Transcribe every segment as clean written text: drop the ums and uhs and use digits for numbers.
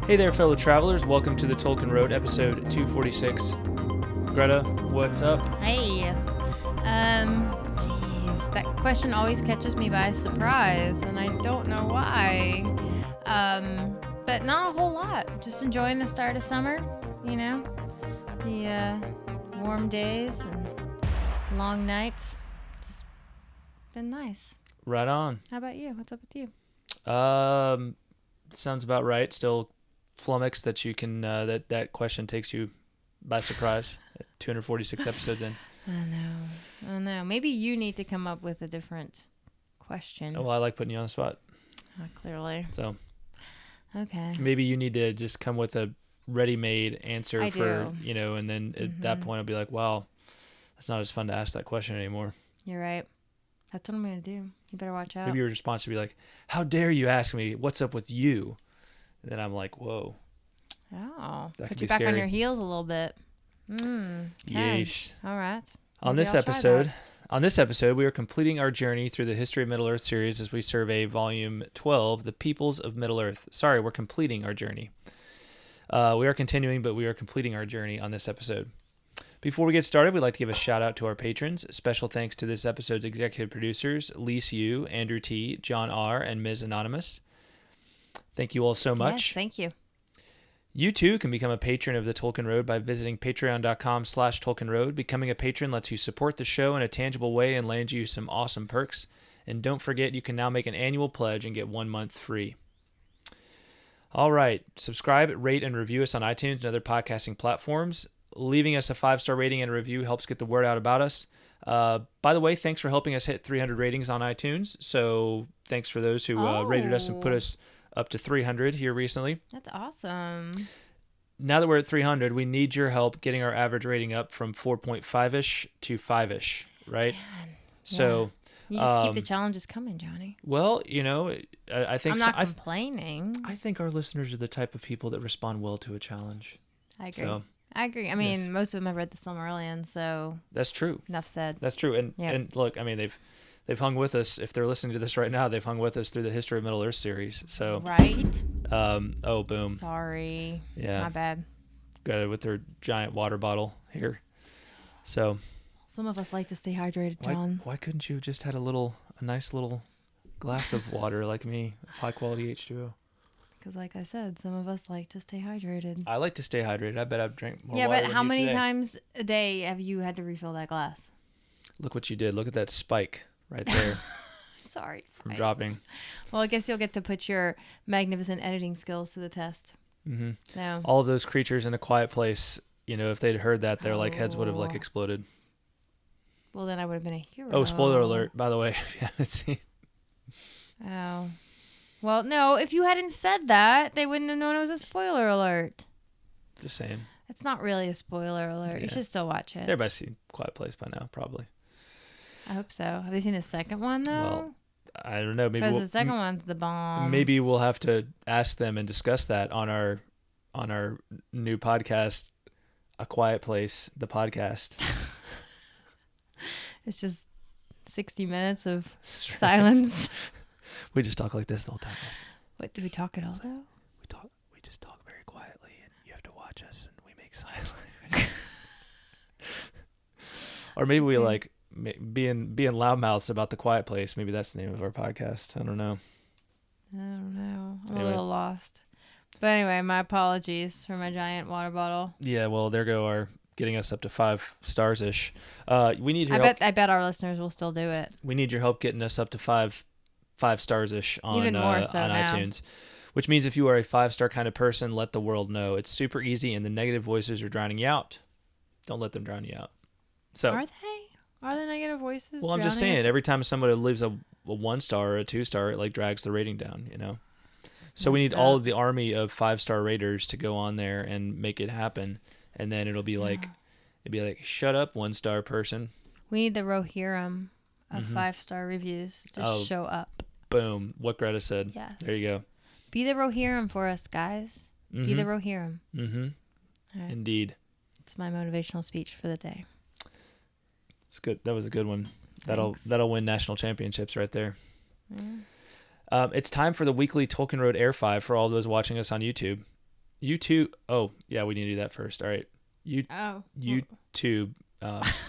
Hey there, fellow travelers. Welcome to the Tolkien Road, episode 246. Greta, what's up? Hey. Geez, that question always catches me by surprise, and I don't know why. But not a whole lot. Just enjoying the start of summer, you know? The warm days and long nights. It's been nice. Right on. How about you? What's up with you? Sounds about right. Still flummoxed that you can that question takes you by surprise. 246 episodes in. I know. Maybe you need to come up with a different question. Well, I like putting you on the spot. Clearly. So. Okay. Maybe you need to just come with a ready-made answer I for, do. And then at that point I'll be like, wow, it's not as fun to ask that question anymore. You're right. That's what I'm going to do. You better watch out. Maybe your response would be like, how dare you ask me what's up with you? And then I'm like, whoa. Oh. That Put could you be back scary. on your heels a little bit. Yeesh. All right. On this episode, we are completing our journey through the History of Middle-earth series as we survey Volume 12, The Peoples of Middle-earth. Sorry, we're completing our journey. We are continuing, but we are completing our journey on this episode. Before we get started, we'd like to give a shout-out to our patrons. Special thanks to this episode's executive producers, Lise Yu, Andrew T., John R., and Ms. Anonymous. Thank you all so much. Yes, thank you. You too can become a patron of the Tolkien Road by visiting patreon.com/TolkienRoad. Becoming a patron lets you support the show in a tangible way and lands you some awesome perks. And don't forget, you can now make an annual pledge and get 1 month free. All right. Subscribe, rate, and review us on iTunes and other podcasting platforms. Leaving us a 5-star rating and a review helps get the word out about us. By the way, thanks for helping us hit 300 ratings on iTunes. So thanks for those who rated us and put us up to 300 here recently. That's awesome. Now that we're at 300, we need your help getting our average rating up from 4.5-ish to 5-ish, right? Man, so you just keep the challenges coming, Johnny. Well, I think I'm not complaining. I think our listeners are the type of people that respond well to a challenge. I agree. So, I agree. I mean, most of them have read the Silmarillion, so that's true. Enough said. That's true. And look, I mean, they've hung with us. If they're listening to this right now, they've hung with us through the History of Middle-earth series. So right. Oh, boom. Sorry. Yeah. My bad. Got it with their giant water bottle here. So. Some of us like to stay hydrated, John. Why couldn't you have just had a nice little glass of water like me, of high quality H2O? Because like I said, some of us like to stay hydrated. I like to stay hydrated. I bet I've drank more water. Yeah, but how many today. times a day have you had to refill that glass? Look what you did. Look at that spike right there. Sorry. From dropping. Well, I guess you'll get to put your magnificent editing skills to the test. Mm-hmm. No. All of those creatures in A Quiet Place, if they'd heard that, their heads would have exploded. Well, then I would have been a hero. Oh, spoiler alert, by the way, if you haven't seen. Oh. Well, no, if you hadn't said that, they wouldn't have known it was a spoiler alert. Just saying. It's not really a spoiler alert. Yeah. You should still watch it. Everybody's seen Quiet Place by now, probably. I hope so. Have they seen the second one, though? Well, I don't know. Maybe because the second one's the bomb. Maybe we'll have to ask them and discuss that on our new podcast, A Quiet Place, the podcast. It's just 60 minutes of silence. We just talk like this the whole time. What, do we talk at all, though? We just talk very quietly, and you have to watch us, and we make silence. Or maybe we being loudmouths about The Quiet Place. Maybe that's the name of our podcast. I don't know. I'm a little lost. But anyway, my apologies for my giant water bottle. Yeah, well, there go our getting us up to 5 stars-ish. We need your help. I bet our listeners will still do it. We need your help getting us up to 5 stars-ish on, even more so on now. iTunes. Which means if you are a 5-star kind of person, let the world know. It's super easy, and the negative voices are drowning you out. Don't let them drown you out. So are they? Are the negative voices? Well, I'm just saying, every time somebody leaves a 1-star or a 2-star, it drags the rating down, So we need all of the army of 5-star raters to go on there and make it happen. And then it'd be like, shut up, 1-star person. We need the Rohirrim of 5-star reviews to show up. Boom. What Greta said. Yes. There you go. Be the Rohirrim for us, guys. Mm-hmm. Be the Rohirrim. Mm-hmm. Right. Indeed. It's my motivational speech for the day. It's good. That was a good one. Thanks. That'll win national championships right there. It's time for the weekly Tolkien Road Air 5 for all those watching us on YouTube. YouTube. Oh, yeah, we need to do that first. All right. Oh. YouTube.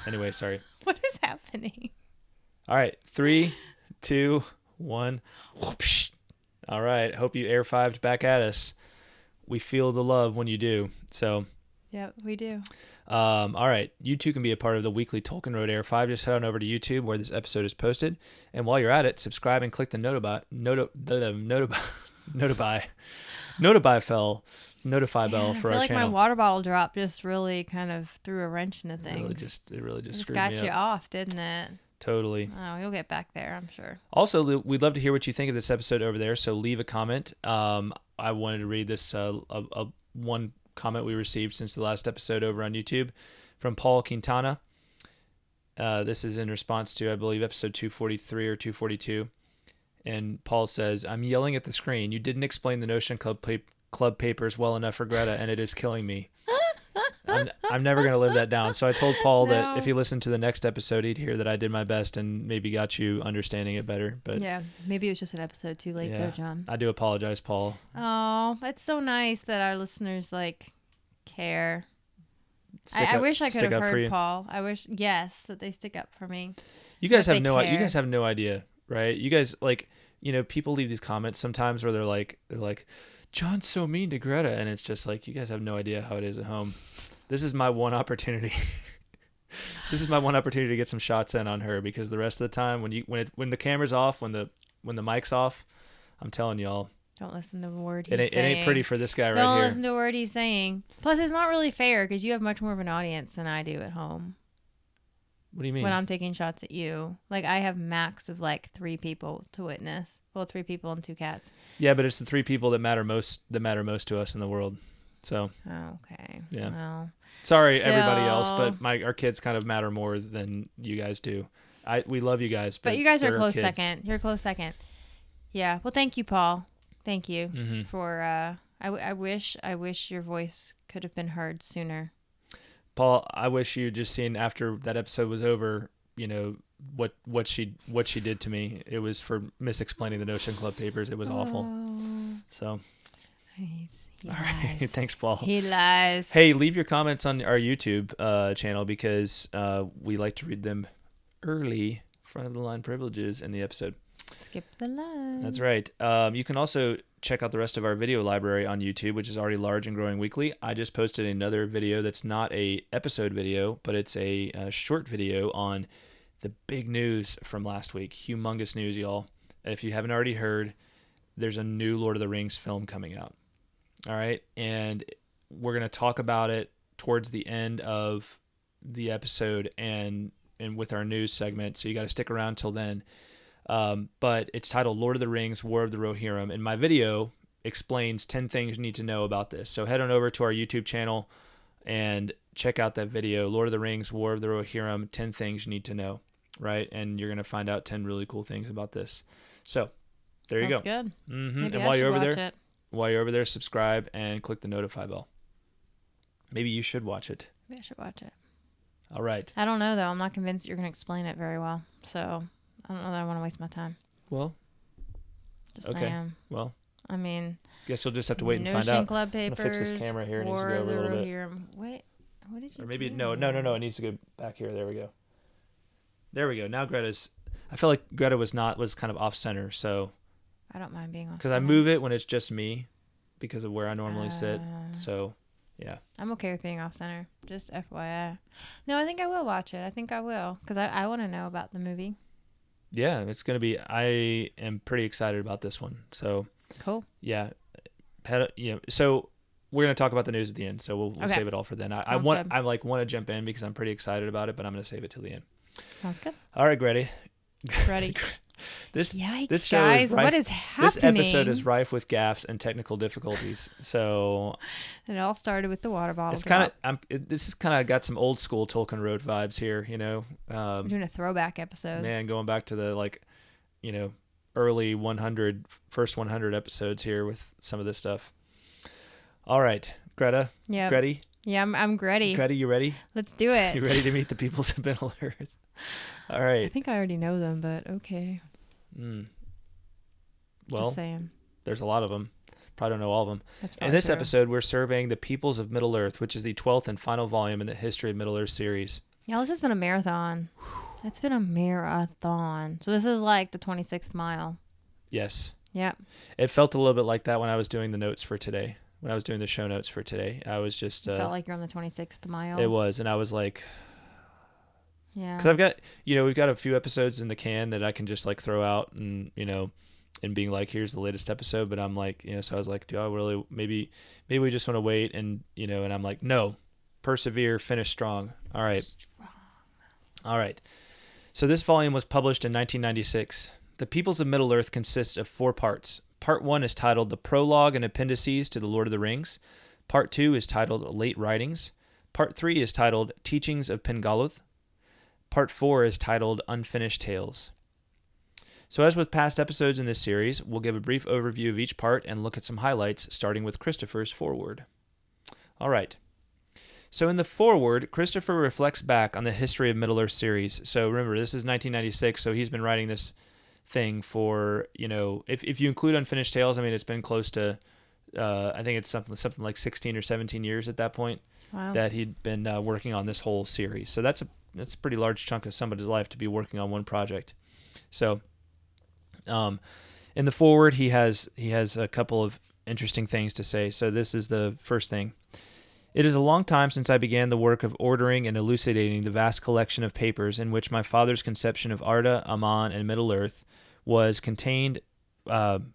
Anyway, sorry. What is happening? All right. 3, 2, 1. Whoopsh. All right. Hope you air 5'd back at us. We feel the love when you do. So. Yep, we do. All right. You too can be a part of the weekly Tolkien Road Air 5. Just head on over to YouTube where this episode is posted. And while you're at it, subscribe and click the notify bell for I feel our like channel. my water bottle drop just really kind of threw a wrench into things. It really just screwed got me you up. off, didn't it? Totally. Oh, you'll get back there, I'm sure. Also, we'd love to hear what you think of this episode over there, so leave a comment. I wanted to read this one comment we received since the last episode over on YouTube from Paul Quintana. This is in response to, I believe, episode 243 or 242. And Paul says, I'm yelling at the screen. You didn't explain the Notion Club papers well enough for Greta, and it is killing me. I'm never going to live that down. So I told Paul that if he listened to the next episode, he'd hear that I did my best and maybe got you understanding it better. But yeah, maybe it was just an episode too late there, John. I do apologize, Paul. Oh, that's so nice that our listeners care. I wish I could have heard Paul. I wish, that they stick up for me. You guys have no idea, right? You guys people leave these comments sometimes where they're like, John's so mean to Greta, and it's just like, you guys have no idea how it is at home. This is my one opportunity. This is my one opportunity to get some shots in on her, because the rest of the time when the camera's off, when the mic's off, I'm telling y'all, don't listen to a word he's saying. It ain't pretty for this guy right here. Don't listen to a word he's saying. Plus, it's not really fair because you have much more of an audience than I do at home. What do you mean? When I'm taking shots at you, I have max of 3 people to witness. Well, 3 people and 2 cats. Yeah, but it's the 3 people that matter most to us in the world. So. Okay. Yeah. Well. Sorry, everybody else, but our kids kind of matter more than you guys do. We love you guys, but you guys are close second. You're a close second. Yeah. Well, thank you, Paul. Thank you for. I wish your voice could have been heard sooner. Paul, I wish you just seen after that episode was over, what she did to me. It was for misexplaining the Notion Club papers. It was awful. So. He all right. Thanks, Paul. He lies. Hey, leave your comments on our YouTube channel, because we like to read them early, front of the line privileges in the episode. Skip the line. That's right. You can also check out the rest of our video library on YouTube, which is already large and growing weekly. I just posted another video that's not a episode video, but it's a short video on the big news from last week. Humongous news, y'all. If you haven't already heard, there's a new Lord of the Rings film coming out. All right. And we're going to talk about it towards the end of the episode and with our news segment. So you got to stick around till then. But it's titled Lord of the Rings, War of the Rohirrim. And my video explains 10 things you need to know about this. So head on over to our YouTube channel and check out that video, Lord of the Rings, War of the Rohirrim, 10 things you need to know, right? And you're going to find out 10 really cool things about this. So there you go. That's good. Mm-hmm. Maybe and while you're over there, subscribe and click the notify bell. Maybe you should watch it. Maybe I should watch it. All right. I don't know, though. I'm not convinced you're going to explain it very well. So I don't know that I want to waste my time. Well, just okay. Saying. Well, I mean, guess you'll just have to wait and find out. Notion Club papers. I'm gonna fix this camera here. It needs to go over a little bit. Wait, what did you? Or maybe do? no. It needs to go back here. There we go. There we go. Now I feel like Greta was kind of off center, so. I don't mind being off. Because I move it when it's just me, because of where I normally sit. So, yeah. I'm okay with being off center. Just FYI. No, I think I will watch it. I think I will, because I want to know about the movie. Yeah, it's going to be, I am pretty excited about this one. So, cool. Yeah. So we're going to talk about the news at the end. So we'll save it all for then. I want to jump in because I'm pretty excited about it, but I'm going to save it till the end. Sounds good. All right, Greta. Ready. This Yikes, show guys, is rife, what is happening? This episode is rife with gaffes and technical difficulties. So it all started with the water bottle. It's kind of this is kind of got some old school Tolkien Road vibes here, We're doing a throwback episode. Man, going back to the early first 100 episodes here with some of this stuff. All right, Greta. Yeah. Ready? Yeah, I'm ready. Greta, you ready? Let's do it. You ready to meet the peoples of Middle Earth? All right. I think I already know them, but okay. Well, just saying. There's a lot of them. Probably don't know all of them. That's In probably this true. episode, we're surveying the Peoples of Middle-earth, which is the 12th and final volume in the History of Middle-earth series. Yeah, this has been a marathon. It's been a marathon. So this is like the 26th mile. Yes. Yep. It felt a little bit like that when I was doing the notes for today. When I was doing the show notes for today, I was just... It felt like you're on the 26th mile. It was, and I was like... Yeah. Because I've got, we've got a few episodes in the can that I can just like throw out and, and being like, here's the latest episode. But I'm like, so I was like, do I really, maybe we just want to wait and, and I'm like, no, persevere, finish strong. All right. All right. So this volume was published in 1996. The Peoples of Middle-earth consists of 4 parts. Part 1 is titled The Prologue and Appendices to the Lord of the Rings. Part 2 is titled Late Writings. Part 3 is titled Teachings of Pengolo. Part 4 is titled Unfinished Tales. So as with past episodes in this series, we'll give a brief overview of each part and look at some highlights, starting with Christopher's foreword. All right. So in the foreword, Christopher reflects back on the History of Middle-earth series. So remember, this is 1996, so he's been writing this thing for, if you include Unfinished Tales, I mean, it's been close to, I think it's something like 16 or 17 years at that point. Wow. That he'd been working on this whole series. So that's a pretty large chunk of somebody's life to be working on one project. So, in the foreword, he has a couple of interesting things to say. So this is the first thing. It is a long time since I began the work of ordering and elucidating the vast collection of papers in which my father's conception of Arda, Aman, and Middle-earth was contained, making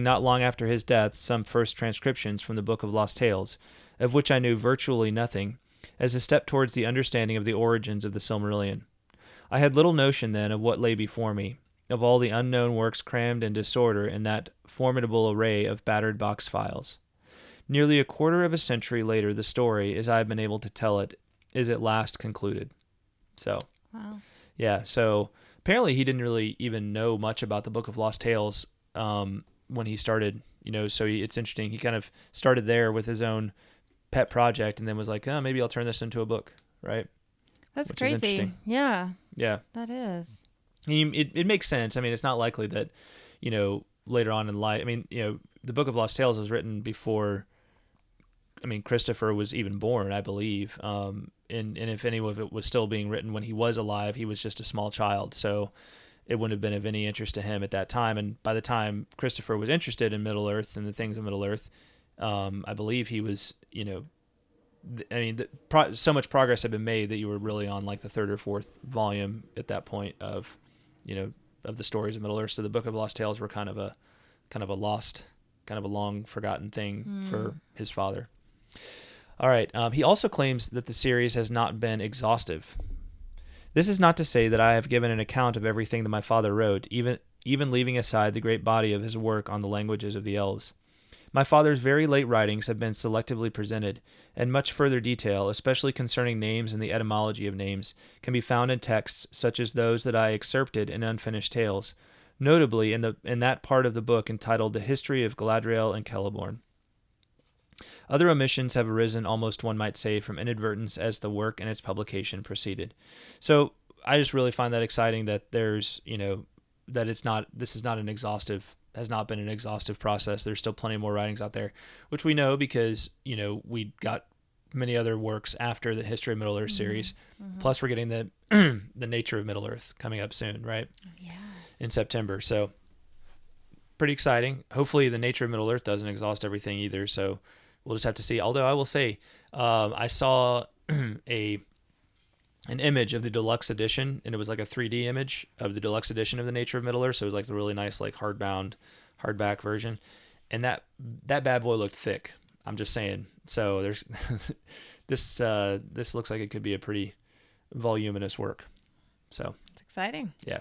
not long after his death some first transcriptions from the Book of Lost Tales, of which I knew virtually nothing, as a step towards the understanding of the origins of the Silmarillion. I had little notion then of what lay before me, of all the unknown works crammed in disorder in that formidable array of battered box files. Nearly a quarter of a century later, the story, as I have been able to tell it, is at last concluded. So, Wow. Yeah, so apparently he didn't really even know much about the Book of Lost Tales when he started, so it's interesting. He kind of started there with his own pet project and then was like, oh, maybe I'll turn this into a book, right? That's Which is crazy. interesting. Yeah. Yeah. That is. It makes sense. I mean, it's not likely that, later on in life, I mean, the Book of Lost Tales was written before, Christopher was even born, I believe. And if any of it was still being written when he was alive, he was just a small child. So it wouldn't have been of any interest to him at that time. And by the time Christopher was interested in Middle-earth and the things of Middle-earth, I believe he was, so much progress had been made that you were really on like the 3rd or 4th volume at that point of, of the stories of Middle-earth. So the Book of Lost Tales were kind of a lost, kind of a long forgotten thing for his father. All right. He also claims that the series has not been exhaustive. This is not to say that I have given an account of everything that my father wrote, even leaving aside the great body of his work on the languages of the elves. My father's very late writings have been selectively presented, and much further detail, especially concerning names and the etymology of names, can be found in texts such as those that I excerpted in Unfinished Tales, notably in that part of the book entitled The History of Galadriel and Celeborn. Other omissions have arisen, almost one might say, from inadvertence as the work and its publication proceeded. So I just really find that exciting that there's, that this is not an exhaustive, has not been an exhaustive process. There's still plenty more writings out there, which we know because, we got many other works after the History of Middle-earth series. Mm-hmm. Plus we're getting the the Nature of Middle-earth coming up soon, right? Yes. In September. So pretty exciting. Hopefully the Nature of Middle-earth doesn't exhaust everything either. So we'll just have to see. Although I will say, I saw an image of the deluxe edition, and it was like a 3D image of the deluxe edition of the Nature of Middle-earth. So it was like the really nice, like hardback version, and that bad boy looked thick. I'm just saying. So there's this looks like it could be a pretty voluminous work. So it's exciting. Yeah.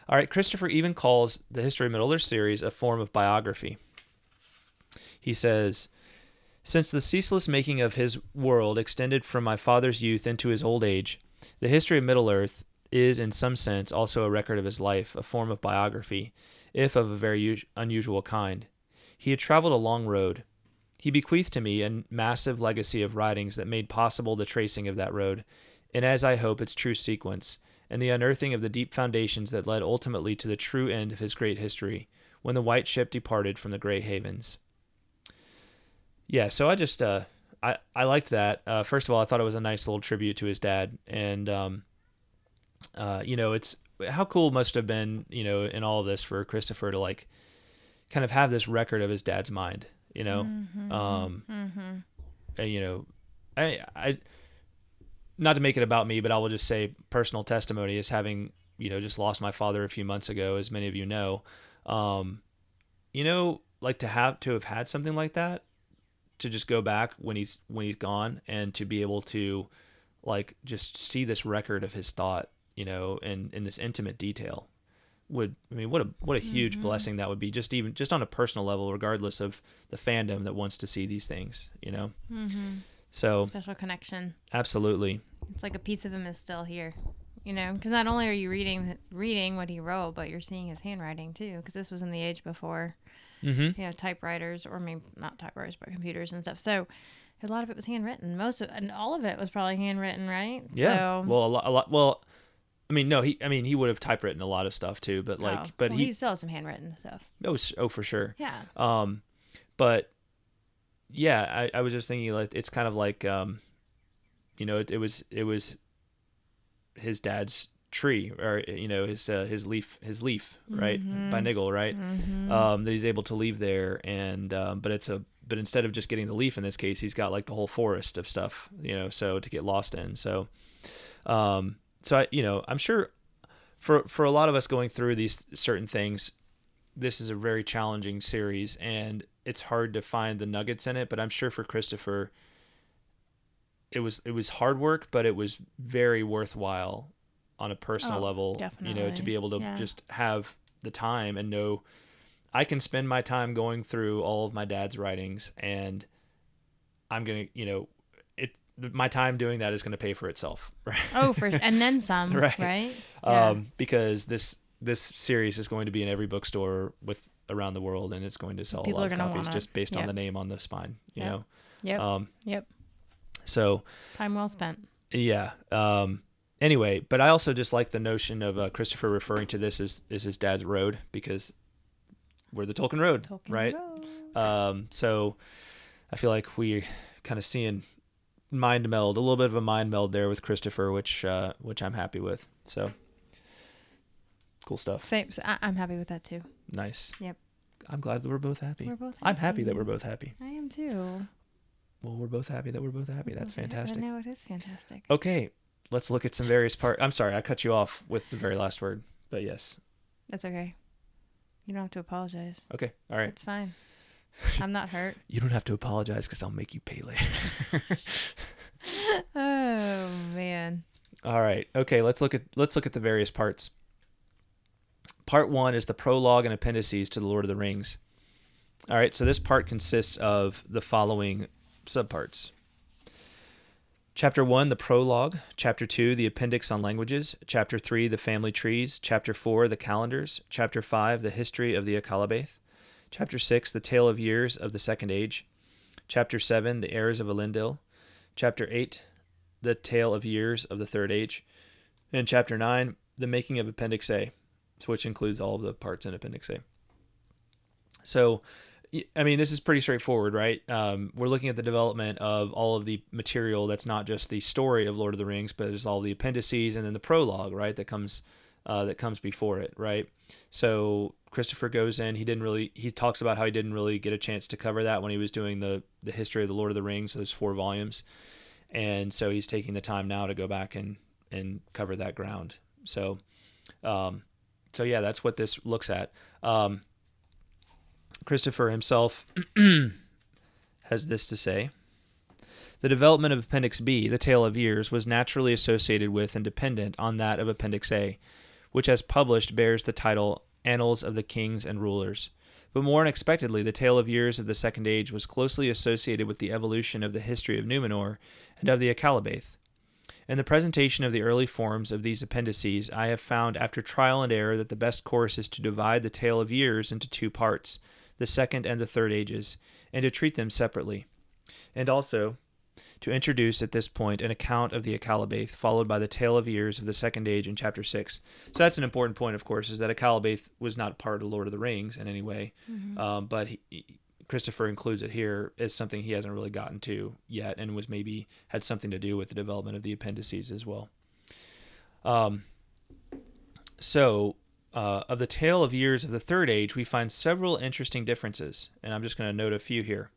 All right. Christopher even calls the History of Middle-earth series a form of biography. He says, since the ceaseless making of his world extended from my father's youth into his old age, the History of Middle-earth is in some sense also a record of his life, a form of biography, if of a very unusual kind. He had traveled a long road. He bequeathed to me a massive legacy of writings that made possible the tracing of that road, and as I hope its true sequence, and the unearthing of the deep foundations that led ultimately to the true end of his great history, when the white ship departed from the Grey Havens. Yeah, so I just I liked that. First of all, I thought it was a nice little tribute to his dad, and it's how cool it must have been, in all of this for Christopher to like kind of have this record of his dad's mind, I not to make it about me, but I will just say personal testimony is having, just lost my father a few months ago, as many of you know, like to have had something like that, to just go back when he's gone, and to be able to like just see this record of his thought, in this intimate detail what a huge blessing that would be, just on a personal level, regardless of the fandom that wants to see these things, So it's a special connection. Absolutely. It's like a piece of him is still here, because not only are you reading what he wrote, but you're seeing his handwriting too, because this was in the age before typewriters, or maybe not typewriters, but computers and stuff. So a lot of it was handwritten. And all of it was probably handwritten, right? Yeah. So, well, a lot. Well, no. He would have typewritten a lot of stuff too, but he still has some handwritten stuff. Oh, for sure. Yeah. But yeah, I was just thinking, like, it's kind of like, it was his dad's tree, or his leaf, right, by Nigel, right, that he's able to leave there, and but instead of just getting the leaf in this case, he's got like the whole forest of stuff, so to get lost in. So I'm sure for a lot of us going through these certain things, this is a very challenging series, and it's hard to find the nuggets in it. But I'm sure for Christopher, it was hard work, but it was very worthwhile on a personal level, definitely. To be able to just have the time and know I can spend my time going through all of my dad's writings, and I'm going to, my time doing that is going to pay for itself. Right. Oh, and then some, right? Yeah. Because this series is going to be in every bookstore around the world, and it's going to sell People a lot of copies just based on the name on the spine, Yep. Yep. So time well spent. Yeah. Anyway, but I also just like the notion of Christopher referring to this as his dad's road, because we're the Tolkien Road, right? Road. So I feel like we kind of seeing a little bit of a mind meld there with Christopher, which I'm happy with. So cool stuff. Same. So I'm happy with that too. Nice. Yep. I'm glad that we're both happy. I'm happy that we're both happy. I am too. Well, we're both happy that we're both happy. That's fantastic. I know, it is fantastic. Okay, let's look at some various parts. I'm sorry, I cut you off with the very last word, but yes. That's okay. You don't have to apologize. Okay, all right. It's fine. I'm not hurt. You don't have to apologize, because I'll make you pay later. Oh man. All right. Okay, let's look at the various parts. Part 1 is the prologue and appendices to The Lord of the Rings. All right, so this part consists of the following subparts. Chapter 1, the prologue. Chapter 2, the appendix on languages. Chapter 3, the family trees. Chapter 4, the calendars. Chapter 5, the history of the Akalabaith. Chapter 6, the tale of years of the Second Age. Chapter 7, the heirs of Elendil. Chapter 8, the tale of years of the Third Age. And Chapter 9, the making of Appendix A, which includes all of the parts in Appendix A. So, this is pretty straightforward, right? We're looking at the development of all of the material that's not just the story of Lord of the Rings, but it's all the appendices and then the prologue, right? That comes before it, right? So Christopher goes in. He talks about how he didn't really get a chance to cover that when he was doing the history of the Lord of the Rings, those 4 volumes, and so he's taking the time now to go back and cover that ground. So yeah, that's what this looks at. Christopher himself has this to say. The development of Appendix B, the Tale of Years, was naturally associated with and dependent on that of Appendix A, which as published bears the title Annals of the Kings and Rulers. But more unexpectedly, the Tale of Years of the Second Age was closely associated with the evolution of the history of Númenor and of the Akalabaith. In the presentation of the early forms of these appendices, I have found after trial and error that the best course is to divide the Tale of Years into 2 parts, the Second and the Third Ages, and to treat them separately. And also, to introduce at this point an account of the Akalabaith, followed by the tale of years of the Second Age in Chapter 6. So that's an important point, of course, is that Akalabaith was not part of Lord of the Rings in any way, but Christopher includes it here as something he hasn't really gotten to yet, and was maybe had something to do with the development of the appendices as well. Of the tale of years of the Third Age, we find several interesting differences, and I'm just going to note a few here.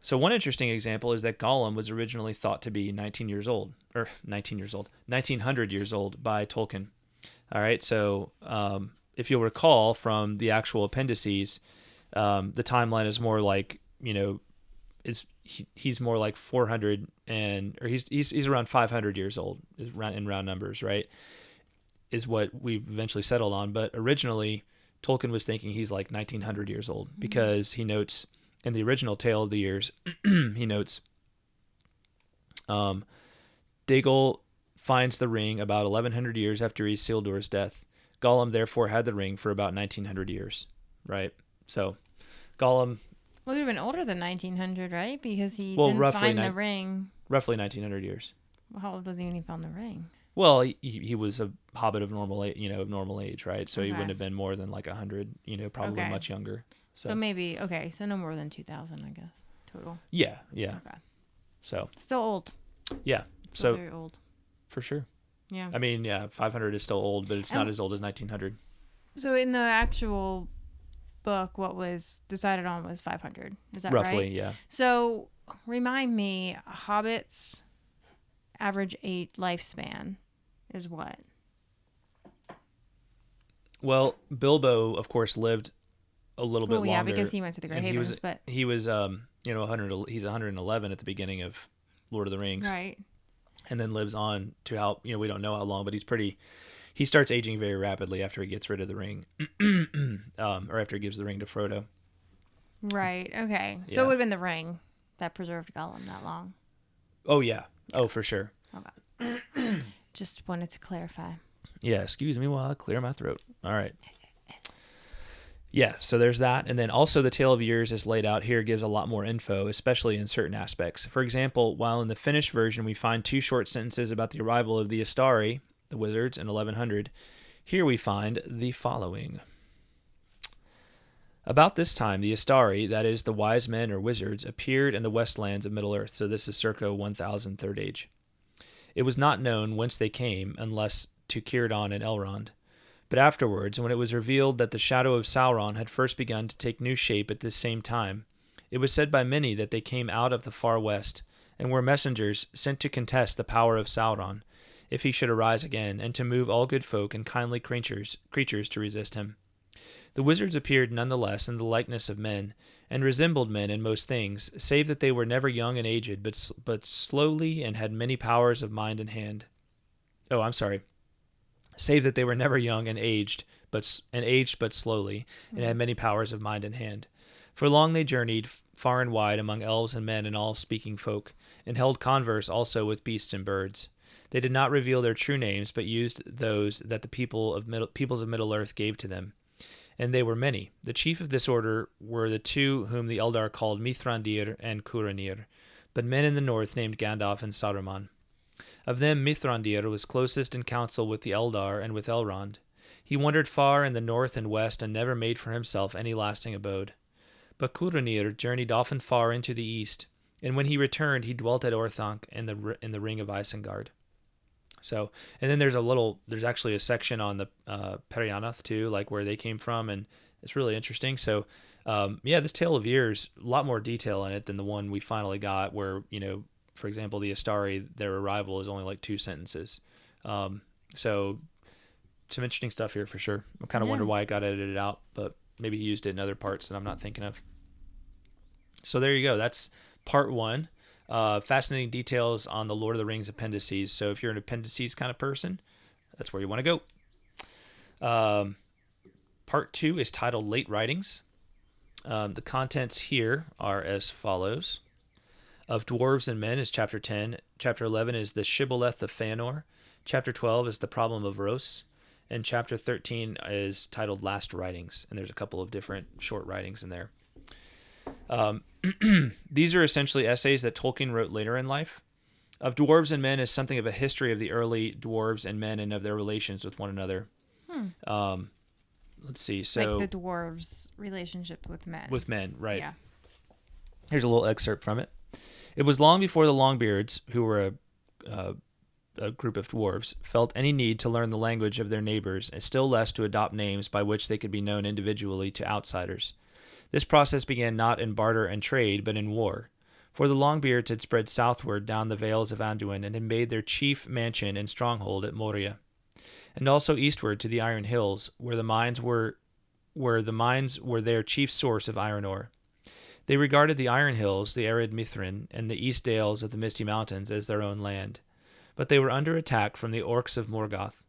So one interesting example is that Gollum was originally thought to be 1900 years old by Tolkien. All right, so if you'll recall from the actual appendices, the timeline is more like, he's more like 400 or he's around 500 years old in round numbers, right? Is what we eventually settled on. But originally, Tolkien was thinking he's like 1900 years old, because he notes in the original Tale of the Years, he notes, Daigle finds the ring about 1100 years after Isildur's death. Gollum therefore had the ring for about 1900 years, right? So Gollum... Well, he would have been older than 1900, right? Because he well, didn't find the ring. Roughly 1900 years. Well, how old was he when he found the ring? Well, he was a hobbit of normal age, right? So he wouldn't have been more than like 100, probably much younger. So maybe, so no more than 2000, I guess, total. Yeah. Okay. So. Still old. Yeah. Still very old. For sure. Yeah. I mean, 500 is still old, but it's not as old as 1900. So in the actual book, what was decided on was 500. Is that right? Roughly, yeah. So remind me, hobbits' average lifespan is what? Well, Bilbo, of course, lived a little bit longer. Yeah, because he went to the Great Havens, but he was 100. He's 111 at the beginning of Lord of the Rings, right? And then lives on to how we don't know how long, but he starts aging very rapidly after he gets rid of the ring, or after he gives the ring to Frodo. Right. Okay. So it would have been the ring that preserved Gollum that long. Oh yeah. Oh, for sure. Okay. Just wanted to clarify. Yeah. Excuse me while I clear my throat. All right. Yeah, so there's that. And then also the Tale of Years is laid out here gives a lot more info, especially in certain aspects. For example, while in the finished version we find 2 short sentences about the arrival of the Astari, the wizards, in 1100, here we find the following. About this time, the Astari, that is, the wise men or wizards, appeared in the westlands of Middle-earth, so this is circa 1000 Third Age. It was not known whence they came, unless to Cirdan and Elrond. But afterwards, when it was revealed that the shadow of Sauron had first begun to take new shape at this same time, it was said by many that they came out of the far west, and were messengers sent to contest the power of Sauron, if he should arise again, and to move all good folk and kindly creatures to resist him. The wizards appeared none the less in the likeness of men, and resembled men in most things, save that they were never young and aged, but slowly, and had many powers of mind and hand. Save that they were never young and aged, but slowly, and had many powers of mind and hand. For long they journeyed far and wide among elves and men and all speaking folk, and held converse also with beasts and birds. They did not reveal their true names, but used those that the peoples of Middle-earth gave to them. And they were many. The chief of this order were the 2 whom the Eldar called Mithrandir and Curanir, but men in the north named Gandalf and Saruman. Of them Mithrandir was closest in council with the Eldar and with Elrond. He wandered far in the north and west and never made for himself any lasting abode. But Curanir journeyed often far into the east, and when he returned he dwelt at Orthanc in the ring of Isengard. So, and then there's actually a section on the Perianath too, like where they came from, and it's really interesting. So, this Tale of Years, a lot more detail in it than the one we finally got, where, for example, the Astari, their arrival is only like 2 sentences. So, some interesting stuff here for sure. I kind of wonder why it got edited out, but maybe he used it in other parts that I'm not thinking of. So there you go. That's part 1. Fascinating details on the Lord of the Rings appendices. So if you're an appendices kind of person, that's where you want to go. Part 2 is titled Late Writings. The contents here are as follows. Of Dwarves and Men is Chapter 10. Chapter 11 is the Shibboleth of Fëanor. Chapter 12 is the Problem of Ros. And Chapter 13 is titled Last Writings. And there's a couple of different short writings in there. These are essentially essays that Tolkien wrote later in life. Of Dwarves and Men is something of a history of the early dwarves and men and of their relations with one another. Let's see. So like the dwarves' relationship with men. With men, right. Yeah. Here's a little excerpt from it. It was long before the Longbeards, who were a group of dwarves, felt any need to learn the language of their neighbors, and still less to adopt names by which they could be known individually to outsiders. This process began not in barter and trade, but in war. For the Longbeards had spread southward down the vales of Anduin and had made their chief mansion and stronghold at Moria, and also eastward to the Iron Hills, where the mines were their chief source of iron ore. They regarded the Iron Hills, the arid Mithrin, and the east dales of the Misty Mountains as their own land. But they were under attack from the Orcs of Morgoth.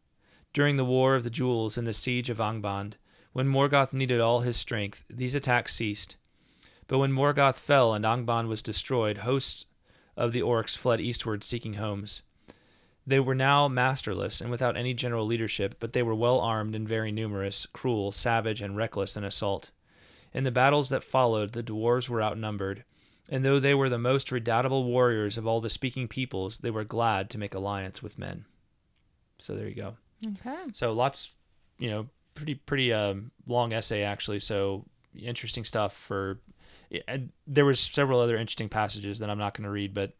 During the War of the Jewels and the siege of Angband, when Morgoth needed all his strength, these attacks ceased. But when Morgoth fell and Angband was destroyed, hosts of the Orcs fled eastward seeking homes. They were now masterless and without any general leadership, but they were well armed and very numerous, cruel, savage, and reckless in assault. In the battles that followed, the dwarves were outnumbered, and though they were the most redoubtable warriors of all the speaking peoples, they were glad to make alliance with men. So there you go. Okay. So lots, pretty long essay actually. So interesting stuff for. There was several other interesting passages that I'm not going to read, but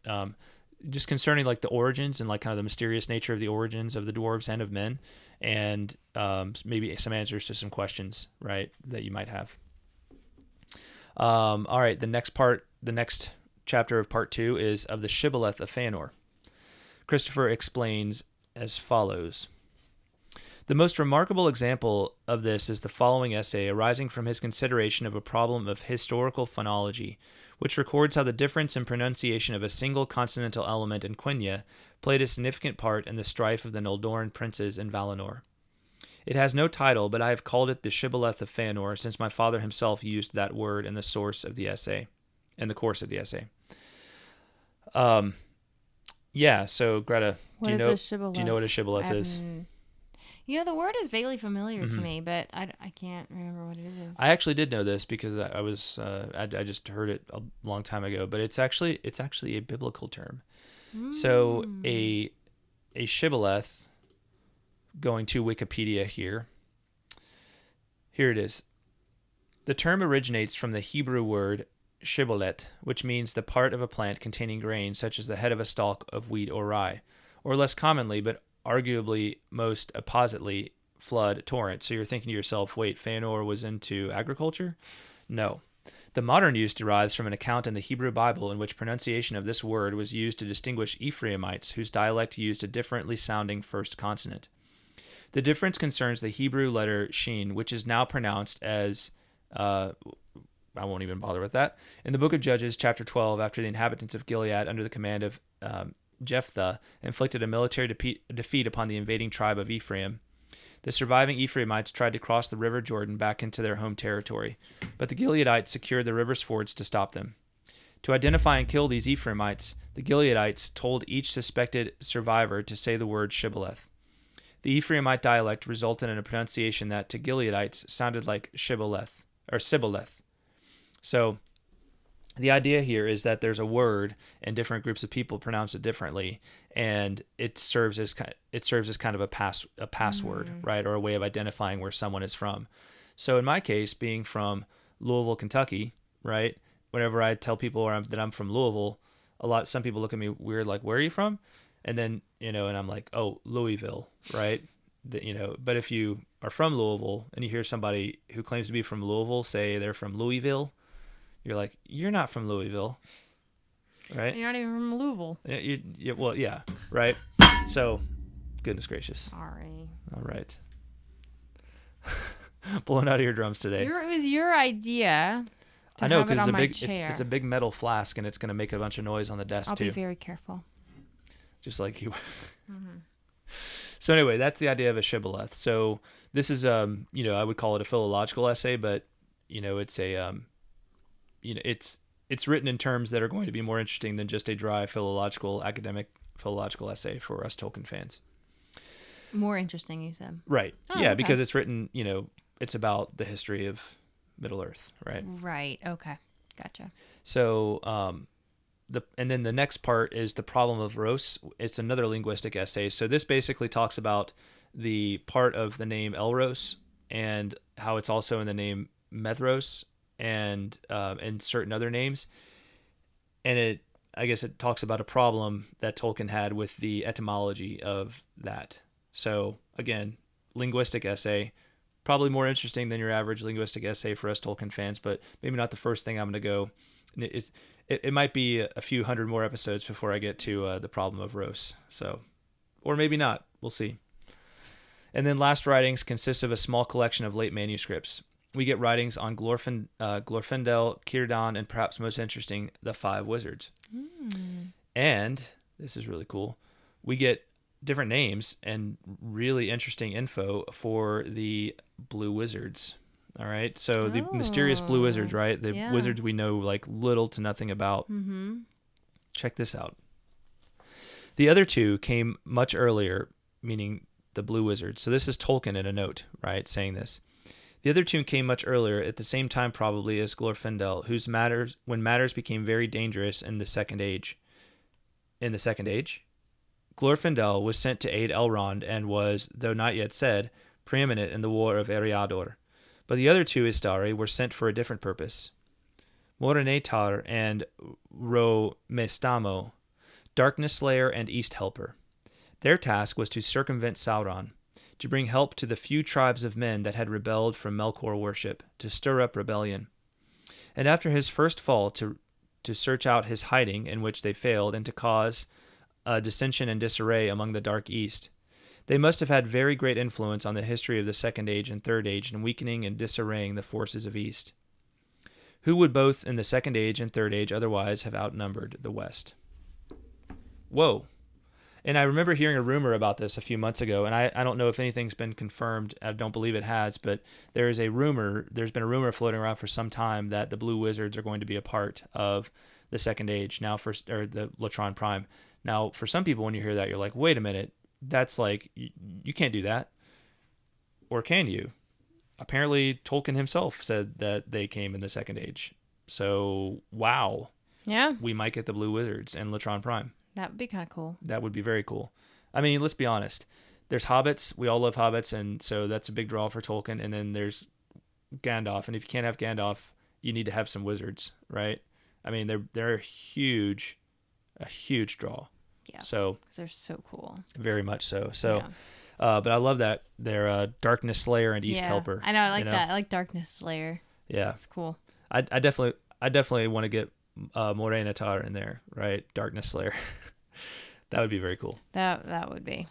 just concerning like the origins and like kind of the mysterious nature of the origins of the dwarves and of men, and maybe some answers to some questions, right, that you might have. All right, the next chapter of part 2 is of the Shibboleth of Fëanor. Christopher explains as follows. The most remarkable example of this is the following essay arising from his consideration of a problem of historical phonology, which records how the difference in pronunciation of a single consonantal element in Quenya played a significant part in the strife of the Noldorn princes in Valinor. It has no title, but I have called it the Shibboleth of Fëanor since my father himself used that word in the course of the essay. Yeah, so Greta, do you know what a shibboleth is? The word is vaguely familiar to me, but I can't remember what it is. I actually did know this because I just heard it a long time ago, but it's actually a biblical term. So a shibboleth, going to Wikipedia here it is. The term originates from the Hebrew word shibboleth, which means the part of a plant containing grain, such as the head of a stalk of wheat or rye, or less commonly, but arguably most appositely, flood torrent. So you're thinking to yourself, wait, Fëanor was into agriculture? No. The modern use derives from an account in the Hebrew Bible in which pronunciation of this word was used to distinguish Ephraimites whose dialect used a differently sounding first consonant. The difference concerns the Hebrew letter shin, which is now pronounced as I won't even bother with that. In the book of Judges, chapter 12, after the inhabitants of Gilead, under the command of Jephthah, inflicted a military defeat upon the invading tribe of Ephraim, the surviving Ephraimites tried to cross the river Jordan back into their home territory, but the Gileadites secured the river's fords to stop them. To identify and kill these Ephraimites, the Gileadites told each suspected survivor to say the word Shibboleth. The Ephraimite dialect resulted in a pronunciation that to Gileadites sounded like Shibboleth, or Sibboleth. So the idea here is that there's a word and different groups of people pronounce it differently, and it serves as kind of a password, right, or a way of identifying where someone is from. So in my case, being from Louisville, Kentucky, right, whenever I tell people that I'm from Louisville, some people look at me weird, like, where are you from? And then, and I'm like, oh, Louisville, right? But if you are from Louisville and you hear somebody who claims to be from Louisville say they're from Louisville, you're like, you're not from Louisville, right? You're not even from Louisville. Yeah, right? So, goodness gracious. Sorry. All right. Blowing out eardrums today. It was your idea to I know, have it on my because chair. it's a big metal flask, and it's going to make a bunch of noise on the desk, too. I'll be very careful. Just like you. So anyway, that's the idea of a shibboleth. So this is, I would call it a philological essay, but, it's a... it's written in terms that are going to be more interesting than just a dry academic philological essay for us Tolkien fans. More interesting, you said. Right. Oh, yeah, okay. because it's written, it's about the history of Middle Earth, right? Right. Okay. Gotcha. So and then the next part is the problem of Ros. It's another linguistic essay. So this basically talks about the part of the name Elros and how it's also in the name Methros and certain other names. And I guess it talks about a problem that Tolkien had with the etymology of that. So again, linguistic essay, probably more interesting than your average linguistic essay for us Tolkien fans, but maybe not the first thing I'm going to go. It might be a few hundred more episodes before I get to the problem of Ros. So, or maybe not. We'll see. And then last writings consists of a small collection of late manuscripts. We get writings on Glorfindel, Cirdan, and perhaps most interesting, the Five Wizards. And this is really cool. We get different names and really interesting info for the Blue Wizards. All right. So the mysterious Blue Wizards, right? The wizards we know like little to nothing about. Mm-hmm. Check this out. The other two came much earlier, meaning the Blue Wizards. So this is Tolkien in a note, right, saying this. The other two came much earlier, at the same time probably as Glorfindel, when matters became very dangerous in the Second Age. In the Second Age? Glorfindel was sent to aid Elrond and was, though not yet said, preeminent in the War of Eriador. But the other two Istari were sent for a different purpose. Morenetar and Ro-Mestamo, Darkness Slayer and East Helper. Their task was to circumvent Sauron, to bring help to the few tribes of men that had rebelled from Melkor worship, to stir up rebellion. And after his first fall, to search out his hiding, in which they failed, and to cause dissension and disarray among the Dark East. They must have had very great influence on the history of the Second Age and Third Age in weakening and disarraying the forces of East. Who would both in the Second Age and Third Age otherwise have outnumbered the West? Whoa. And I remember hearing a rumor about this a few months ago, and I don't know if anything's been confirmed. I don't believe it has, but there's been a rumor floating around for some time that the Blue Wizards are going to be a part of the Second Age, or the Latron Prime. Now, for some people, when you hear that, you're like, wait a minute, that's like, you can't do that. Or can you? Apparently, Tolkien himself said that they came in the Second Age. So, wow. Yeah. We might get the Blue Wizards and Latron Prime. That would be kind of cool. That would be very cool. I mean, let's be honest. There's hobbits. We all love hobbits, and so that's a big draw for Tolkien. And then there's Gandalf. And if you can't have Gandalf, you need to have some wizards, right? I mean, they're a huge draw. Yeah. So they're so cool. Very much so. So, but I love that they're Darkness Slayer and East Helper. I know. I like that. I like Darkness Slayer. Yeah. It's cool. I definitely want to get Morenetar in there, right? Darkness Slayer. That would be very cool. That would be.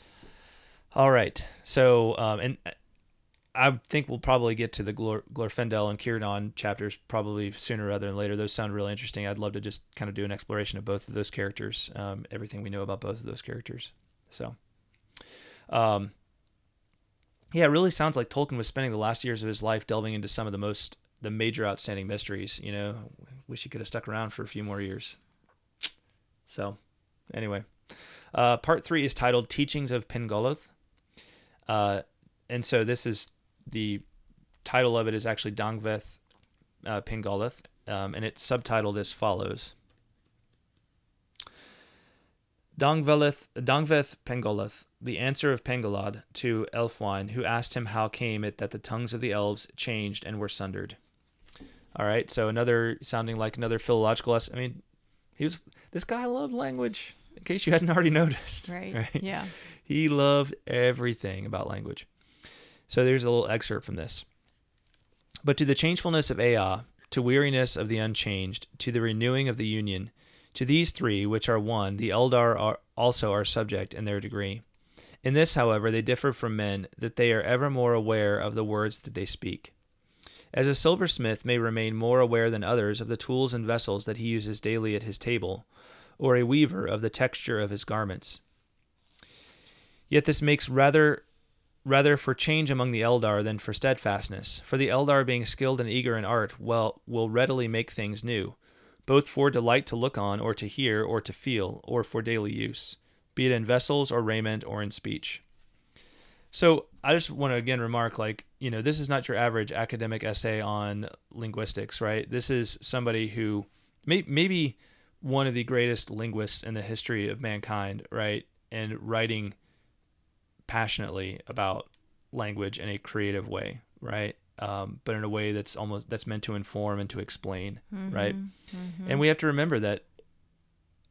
All right. So, and I think we'll probably get to the Glorfindel and Cirdan chapters probably sooner rather than later. Those sound really interesting. I'd love to just kind of do an exploration of both of those characters, everything we know about both of those characters. So, yeah, it really sounds like Tolkien was spending the last years of his life delving into some of the major outstanding mysteries. You know, wish he could have stuck around for a few more years. So, anyway, part 3 is titled Teachings of Pengolo. And so this is the title of it is actually Dangveth Pengolo, and it's subtitled as follows. Dangveth Pengolo, the answer of Pengolod to Elfwine, who asked him how came it that the tongues of the elves changed and were sundered. All right, so sounding like another philological lesson. I mean, this guy loved language, in case you hadn't already noticed. Right? Yeah. He loved everything about language. So there's a little excerpt from this. But to the changefulness of Ea, to weariness of the unchanged, to the renewing of the union, to these three, which are one, the Eldar also are subject in their degree. In this, however, they differ from men, that they are ever more aware of the words that they speak. As a silversmith may remain more aware than others of the tools and vessels that he uses daily at his table, or a weaver of the texture of his garments. Yet this makes rather for change among the Eldar than for steadfastness, for the Eldar, being skilled and eager in art, will readily make things new, both for delight to look on, or to hear, or to feel, or for daily use, be it in vessels or raiment or in speech. So I just want to again remark, like, this is not your average academic essay on linguistics, right? This is somebody who maybe one of the greatest linguists in the history of mankind, right? And writing passionately about language in a creative way, right? But in a way that's meant to inform and to explain, right? And we have to remember that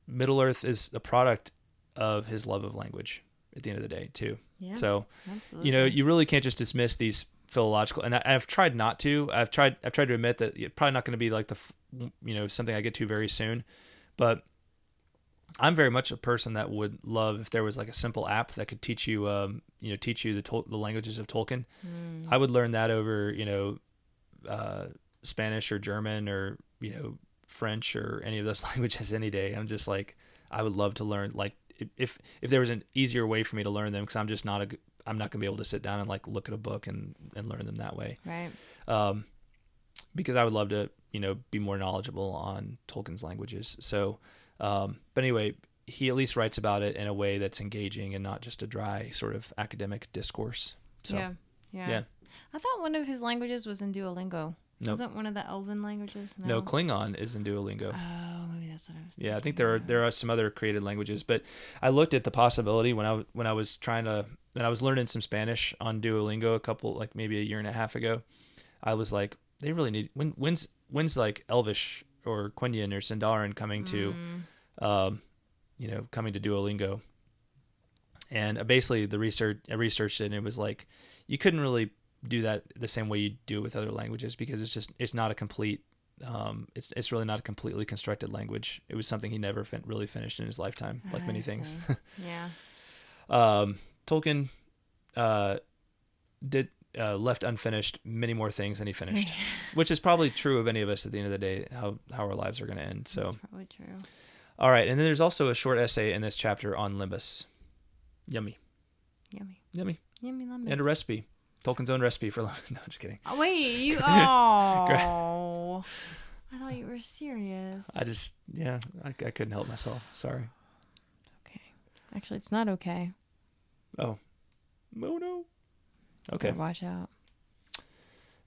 Middle Earth is a product of his love of language at the end of the day too. Yeah, so absolutely. You really can't just dismiss these philological, and I've tried not to. I've tried to admit that it's probably not going to be like something I get to very soon, but I'm very much a person that would love if there was like a simple app that could teach you the languages of Tolkien. I would learn that over Spanish or German or French or any of those languages any day. I'm just like, I would love to learn, like, if there was an easier way for me to learn them, because I'm not gonna be able to sit down and like look at a book and learn them that way. Right. Because I would love to be more knowledgeable on Tolkien's languages. So, but anyway, he at least writes about it in a way that's engaging and not just a dry sort of academic discourse. So, yeah. I thought one of his languages was in Duolingo. Nope. Wasn't one of the Elven languages? No, Klingon is in Duolingo. Oh, maybe that's what I was thinking. Yeah, I think there are some other created languages, but I looked at the possibility when I was learning some Spanish on Duolingo maybe a year and a half ago. I was like, they really need when's like Elvish or Quenya or Sindarin coming to coming to Duolingo. And basically I researched it, and it was like you couldn't really do that the same way you do with other languages, because it's not a complete it's really not a completely constructed language. It was something he never really finished in his lifetime, like many things. Yeah. Tolkien did left unfinished many more things than he finished, which is probably true of any of us at the end of the day, how our lives are going to end. So that's probably true. All right, and then there's also a short essay in this chapter on Lembas. Yummy. Yummy lemons. And a recipe. Tolkien's own recipe for lemon. No, just kidding. Oh, wait, you... Oh. I thought you were serious. I couldn't help myself. Sorry. Okay. Actually, it's not okay. Oh. No. Okay. Watch out.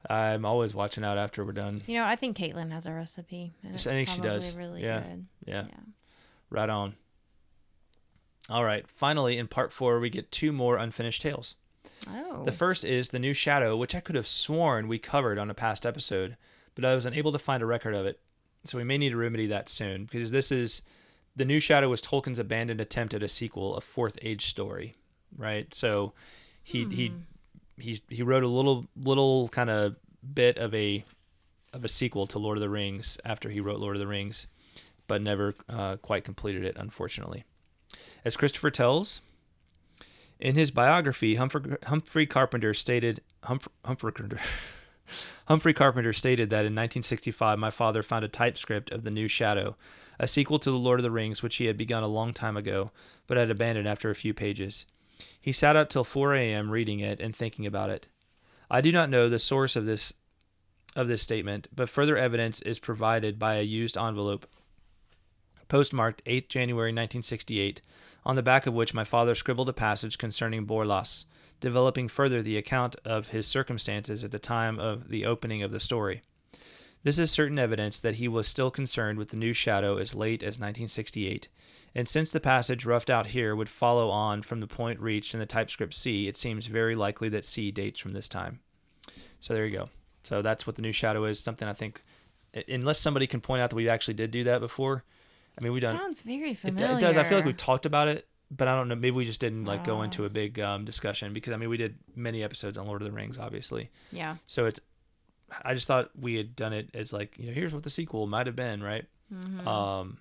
I'm always watching out after we're done. I think Caitlin has a recipe. And I think she does. Really good. Yeah. Right on. All right. Finally, in part 4, we get 2 more unfinished tales. Oh. The first is The New Shadow, which I could have sworn we covered on a past episode, but I was unable to find a record of it. So we may need to remedy that soon, because The New Shadow was Tolkien's abandoned attempt at a sequel, a Fourth Age story, right? So he wrote a little kind of bit of a sequel to Lord of the Rings after he wrote Lord of the Rings, but never quite completed it, unfortunately. As Christopher tells, in his biography, Humphrey Carpenter stated that in 1965, my father found a typescript of The New Shadow, a sequel to The Lord of the Rings, which he had begun a long time ago, but had abandoned after a few pages. He sat up till 4 a.m. reading it and thinking about it. I do not know the source of this statement, but further evidence is provided by a used envelope postmarked 8th January 1968, on the back of which my father scribbled a passage concerning Borlas, developing further the account of his circumstances at the time of the opening of the story. This is certain evidence that he was still concerned with The New Shadow as late as 1968, and since the passage roughed out here would follow on from the point reached in the typescript C, it seems very likely that C dates from this time. So there you go. So that's what The New Shadow is, something I think, unless somebody can point out that we actually did do that before. I mean, we done. Sounds very familiar. It does. I feel like we talked about it, but I don't know. Maybe we just didn't go into a big discussion, because I mean, we did many episodes on Lord of the Rings, obviously. Yeah. So I just thought we had done it as like, here's what the sequel might have been, right? Mm-hmm.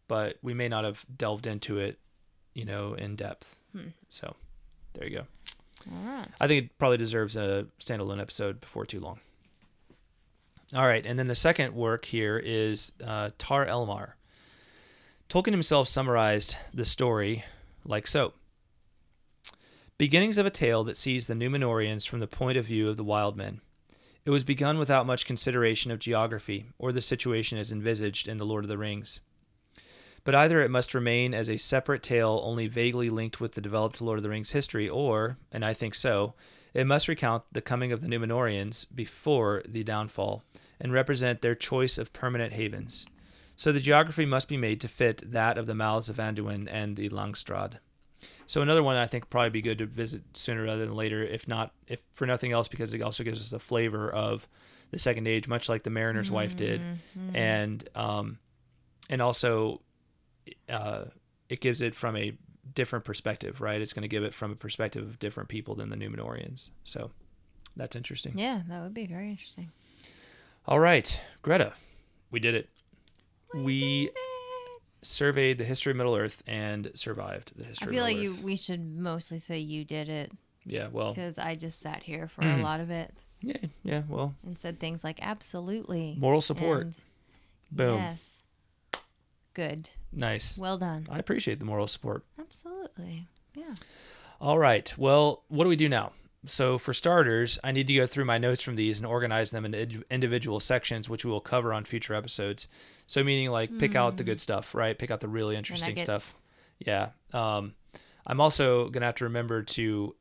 But we may not have delved into it, in depth. So there you go. All right. I think it probably deserves a standalone episode before too long. All right, and then the second work here is Tar-Elmar. Tolkien himself summarized the story like so. Beginnings of a tale that sees the Númenóreans from the point of view of the wild men. It was begun without much consideration of geography or the situation as envisaged in The Lord of the Rings. But either it must remain as a separate tale only vaguely linked with the developed Lord of the Rings history, or, and I think so, it must recount the coming of the Númenóreans before the downfall and represent their choice of permanent havens. So the geography must be made to fit that of the mouths of Anduin and the Langstrad. So another one I think would probably be good to visit sooner rather than later, if for nothing else, because it also gives us the flavor of the Second Age, much like the Mariner's Wife did, and also it gives it from a different perspective, right? It's going to give it from a perspective of different people than the Númenóreans. So that's interesting. Yeah, that would be very interesting. All right, Greta, we did it. We surveyed the history of Middle-earth and survived the history of Middle-earth. I feel like we should mostly say you did it. Yeah, well. Because I just sat here for a lot of it. Yeah, well. And said things like, absolutely. Moral support. Boom. Yes. Good. Nice. Well done. I appreciate the moral support. Absolutely. Yeah. All right. Well, what do we do now? So for starters, I need to go through my notes from these and organize them into individual sections, which we will cover on future episodes. So meaning like pick out the good stuff, right? Pick out the really interesting stuff. Yeah. I'm also going to have to remember to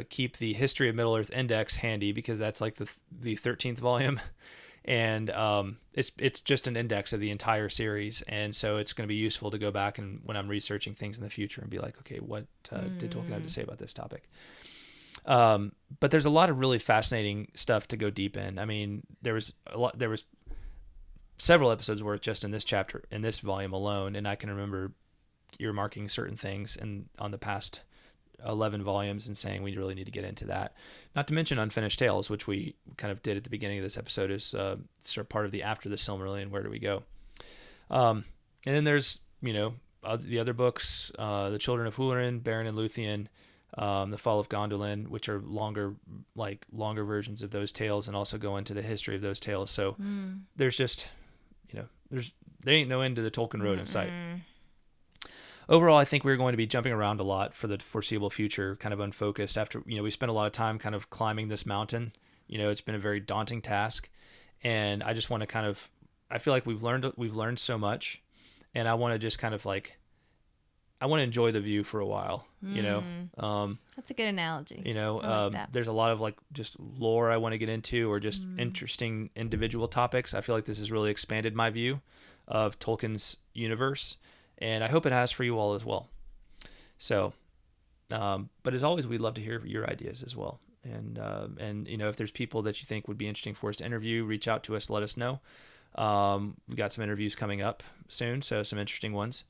keep the History of Middle-earth Index handy, because that's like the 13th volume. And it's just an index of the entire series. And so it's going to be useful to go back and when I'm researching things in the future and be like, okay, what did Tolkien have to say about this topic? But there's a lot of really fascinating stuff to go deep in. I mean, there was several episodes worth just in this chapter, in this volume alone. And I can remember earmarking certain things on the past 11 volumes and saying we really need to get into that. Not to mention Unfinished Tales, which we kind of did at the beginning of this episode, is sort of part of the After the Silmarillion, Where Do We Go? And then there's, the other books, The Children of Húrin, Beren and Luthien, The Fall of Gondolin, which are longer versions of those tales and also go into the history of those tales. So there's just, there ain't no end to the Tolkien road in sight. Overall, I think we're going to be jumping around a lot for the foreseeable future, kind of unfocused. After, we spent a lot of time kind of climbing this mountain. It's been a very daunting task, and I just want to I feel like we've learned so much, and I want to just kind of I want to enjoy the view for a while, That's a good analogy. I like that. There's a lot of just lore I want to get into, or just interesting individual topics. I feel like this has really expanded my view of Tolkien's universe. And I hope it has for you all as well. So, but as always, we'd love to hear your ideas as well. And if there's people that you think would be interesting for us to interview, reach out to us, let us know. We got some interviews coming up soon, so some interesting ones,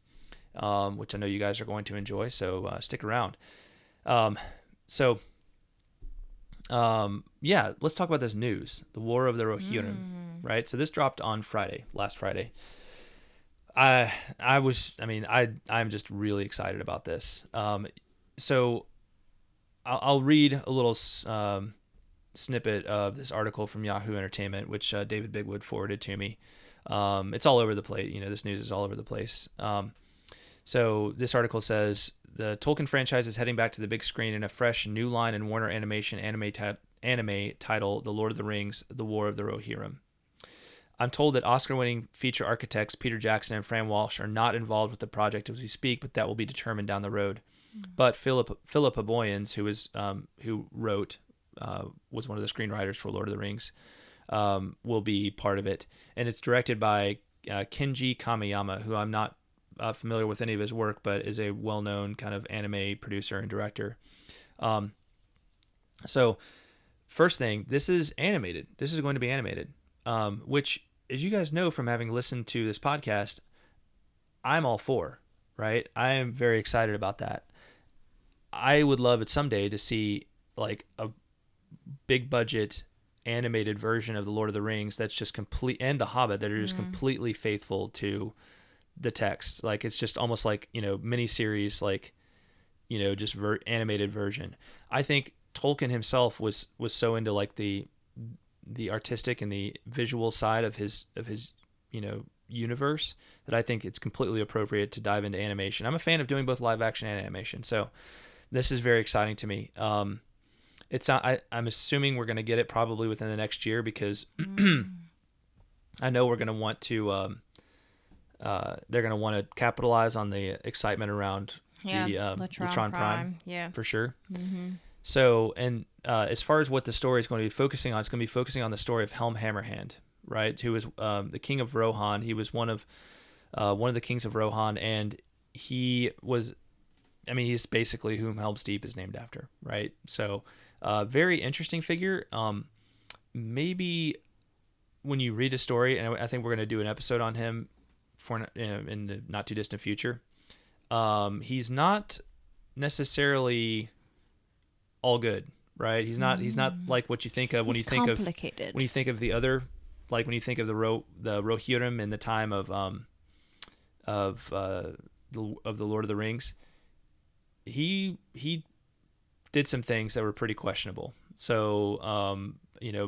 which I know you guys are going to enjoy. So stick around. Let's talk about this news, the War of the Rohirrim, right? So this dropped on last Friday. I'm just really excited about this. So I'll read a little snippet of this article from Yahoo Entertainment, which David Bigwood forwarded to me. It's all over the place. This news is all over the place. So this article says the Tolkien franchise is heading back to the big screen in a fresh new line in Warner Animation anime titled The Lord of the Rings: The War of the Rohirrim. I'm told that Oscar-winning feature architects Peter Jackson and Fran Walsh are not involved with the project as we speak, but that will be determined down the road. But Philippa Boyens, who was one of the screenwriters for Lord of the Rings, will be part of it, and it's directed by Kenji Kamiyama, who I'm not familiar with any of his work, but is a well-known kind of anime producer and director. So, first thing, this is animated. This is going to be animated, which, as you guys know from having listened to this podcast, I'm all for, right? I am very excited about that. I would love it someday to see like a big budget animated version of the Lord of the Rings that's just complete, and The Hobbit, that are just completely faithful to the text. Like it's just almost like, miniseries, like, just animated version. I think Tolkien himself was so into like the artistic and the visual side of his universe that I think it's completely appropriate to dive into animation. I'm a fan of doing both live action and animation, so this is very exciting to me. It's not, I'm assuming we're going to get it probably within the next year, because I know we're going to want to they're going to want to capitalize on the excitement around the Latron Prime. Yeah, for sure. Mm-hmm. So, and as far as what the story is going to be focusing on, it's going to be focusing on the story of Helm Hammerhand, right? Who was the king of Rohan. He was one of the kings of Rohan, and he was, I mean, he's basically whom Helm's Deep is named after, right? So, very interesting figure. Maybe when you read a story, and I think we're going to do an episode on him for in the not too distant future. He's not necessarily all good, right? He's not like what you think of when you think of the other, like when you think of the Rohirrim in the time of the Lord of the Rings. He did some things that were pretty questionable. So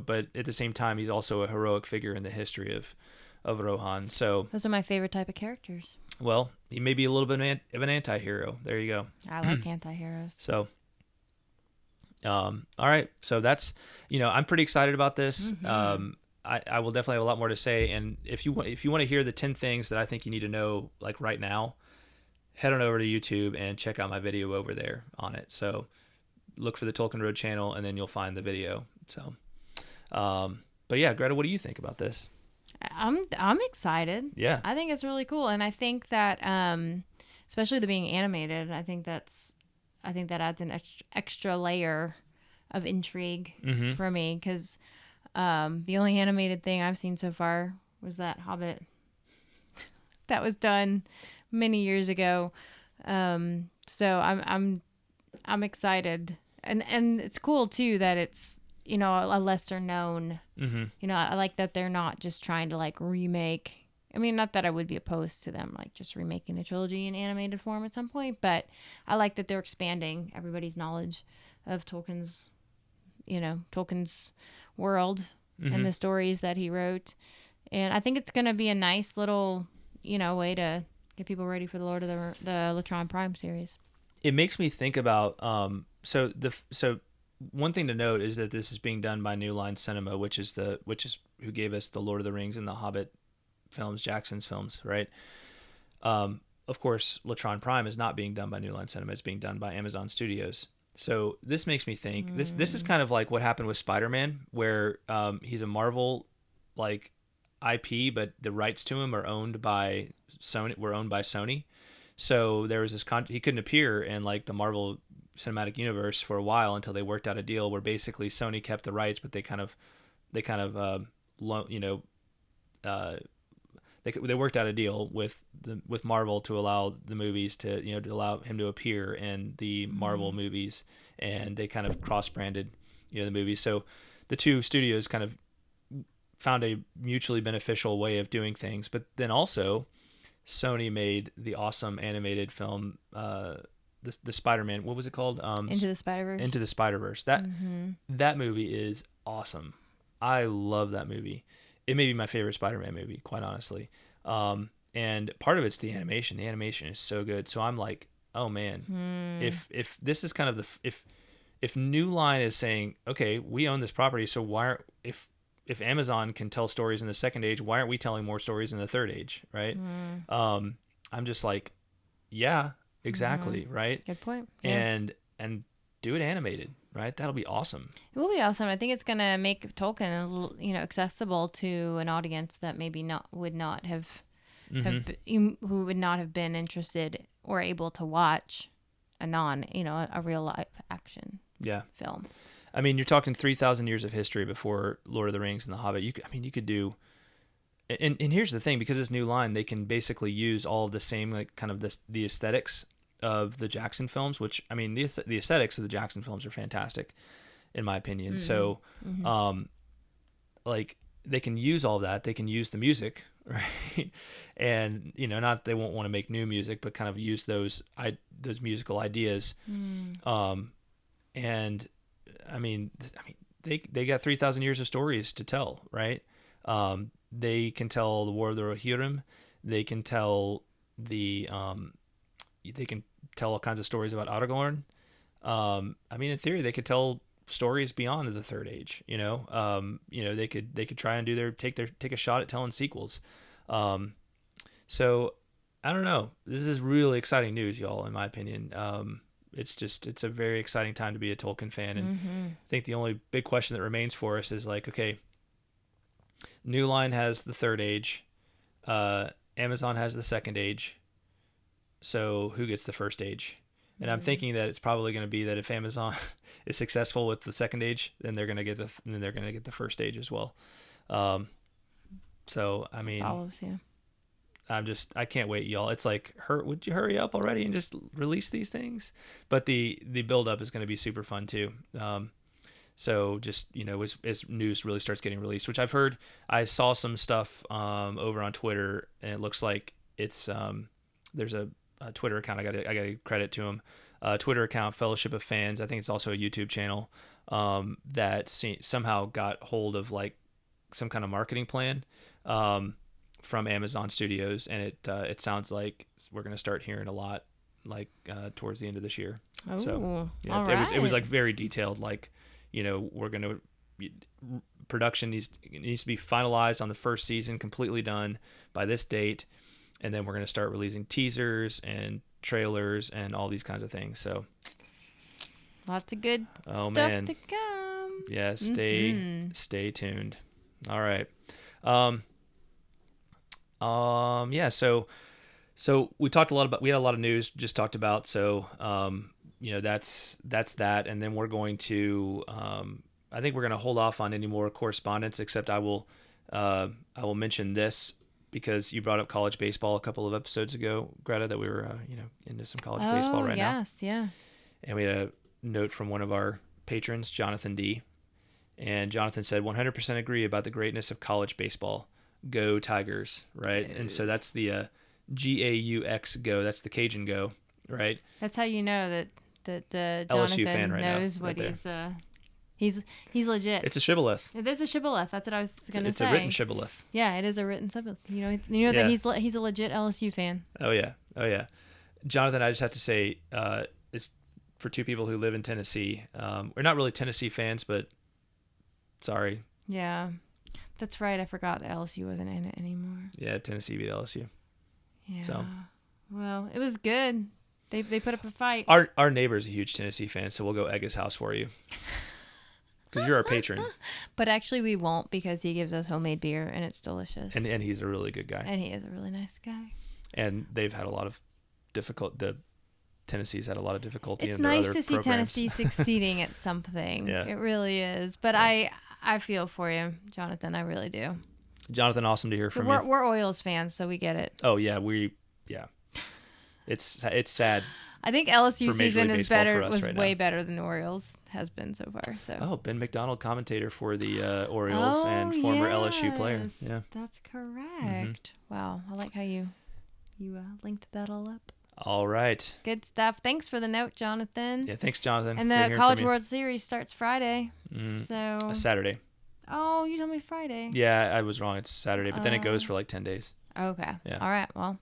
but at the same time, he's also a heroic figure in the history of Rohan. So those are my favorite type of characters. Well, he may be a little bit of an anti-hero. There you go. I like anti-heroes. So all right. So that's, I'm pretty excited about this. Mm-hmm. I will definitely have a lot more to say. And if you want to hear the 10 things that I think you need to know, like right now, head on over to YouTube and check out my video over there on it. So look for the Tolkien Road channel and then you'll find the video. So, but yeah, Greta, what do you think about this? I'm excited. Yeah. I think it's really cool. And I think that, especially the being animated, I think that adds an extra layer of intrigue for me, because the only animated thing I've seen so far was that Hobbit that was done many years ago. So I'm excited, and it's cool too that it's a lesser known. I like that they're not just trying to like remake. I mean, not that I would be opposed to them like just remaking the trilogy in animated form at some point, but I like that they're expanding everybody's knowledge of Tolkien's world and the stories that he wrote. And I think it's going to be a nice little, way to get people ready for the Lord of the Latron Prime series. It makes me think about, so one thing to note is that this is being done by New Line Cinema, which is who gave us the Lord of the Rings and the Hobbit films, Jackson's films, right? Of course, Latron Prime is not being done by New Line Cinema; it's being done by Amazon Studios. So this makes me think this is kind of like what happened with Spider-Man, where he's a Marvel like IP, but the rights to him are owned by Sony. So there was this he couldn't appear in like the Marvel Cinematic Universe for a while until they worked out a deal where basically Sony kept the rights, but they worked out a deal with Marvel to allow the movies to allow him to appear in the Marvel movies, and they kind of cross-branded the movies. So the two studios kind of found a mutually beneficial way of doing things. But then also Sony made the awesome animated film the Spider-Man, what was it called? Into the Spider-Verse. Into the Spider-Verse. That movie is awesome. I love that movie. It may be my favorite Spider-Man movie, quite honestly. And part of it's the animation. The animation is so good. So I'm like, oh man, if this is kind of if New Line is saying, okay, we own this property, so if Amazon can tell stories in the second age, why aren't we telling more stories in the third age, right? I'm just like, yeah, exactly, right? Good point. Yeah. And do it animated, right? That'll be awesome. It will be awesome. I think it's going to make Tolkien a little, accessible to an audience that maybe would not have who would not have been interested or able to watch a real life action film. I mean, you're talking 3,000 years of history before Lord of the Rings and The Hobbit. You could do, and here's the thing, because it's New Line, they can basically use all of the same, like, kind of the aesthetics of the Jackson films, which, I mean, the aesthetics of the Jackson films are fantastic, in my opinion. So, like, they can use all that. They can use the music, right? And, not they won't want to make new music, but kind of use those musical ideas. And I mean, they got 3,000 years of stories to tell, right? They can tell the War of the Rohirrim. They can tell all kinds of stories about Aragorn. I mean, in theory, they could tell stories beyond the Third Age. They could try and take a shot at telling sequels. So I don't know. This is really exciting news, y'all, in my opinion. It's a very exciting time to be a Tolkien fan. And I think the only big question that remains for us is like, okay, New Line has the third age. Amazon has the second age. So who gets the first age? And I'm thinking that it's probably going to be that if Amazon is successful with the second age, then they're going to get the first age as well. So I mean, Follows, yeah. I can't wait, y'all. It's like, would you hurry up already and just release these things? But the build up is going to be super fun too. So just, as news really starts getting released, which I've heard, I saw some stuff over on Twitter, and it looks like it's there's a Twitter account. I got to credit to him. Twitter account, Fellowship of Fans. I think it's also a YouTube channel that somehow got hold of like some kind of marketing plan from Amazon Studios, and it sounds like we're going to start hearing a lot like towards the end of this year. Oh, so yeah, all it was right. like very detailed. Like, we're going to production needs to be finalized on the first season, completely done by this date, and then we're going to start releasing teasers and trailers and all these kinds of things. So Lots of good stuff man, to come. yeah, stay tuned. All right. Yeah, so we talked a lot about, we had a lot of news just talked about, so that's that, and then we're going to I think we're going to hold off on any more correspondence, except I will mention this because you brought up college baseball a couple of episodes ago, Greta, that we were into some college baseball right now. Yes, yeah. And we had a note from one of our patrons, Jonathan D. And Jonathan said, 100% agree about the greatness of college baseball. Go Tigers, right? And so that's the GAUX go. That's the Cajun go, right? That's how you know that LSU Jonathan fan right now, knows what right he's legit. It's a shibboleth. It is a shibboleth. That's what I was going to say. It's a written shibboleth. Yeah, it is a written shibboleth. That he's a legit LSU fan. Oh yeah. Jonathan, I just have to say, it's for two people who live in Tennessee. We're not really Tennessee fans, but sorry. Yeah, that's right. I forgot that LSU wasn't in it anymore. Yeah, Tennessee beat LSU. Yeah. So, well, it was good. They put up a fight. Our neighbor's a huge Tennessee fan, so we'll go egg his house for you. Because you're our patron. But actually we won't, because he gives us homemade beer and it's delicious. And he's a really good guy. And he is a really nice guy. And they've had a lot of Tennessee's had a lot of difficulty it's in their nice other to see programs. Tennessee succeeding at something. Yeah. It really is. But I feel for you, Jonathan. I really do. Jonathan, awesome to hear from you. We're Oilers fans, so we get it. Oh yeah, it's sad. I think LSU season is way better than the Orioles has been so far. So. Oh, Ben McDonald, commentator for the Orioles and former LSU player. Yeah, that's correct. Wow, I like how you linked that all up. All right. Good stuff. Thanks for the note, Jonathan. Yeah, thanks, Jonathan. And the College World Series starts Friday. So Saturday. Oh, you told me Friday. Yeah, I was wrong. It's Saturday, but then it goes for like 10 days. Okay. Yeah. All right. Well,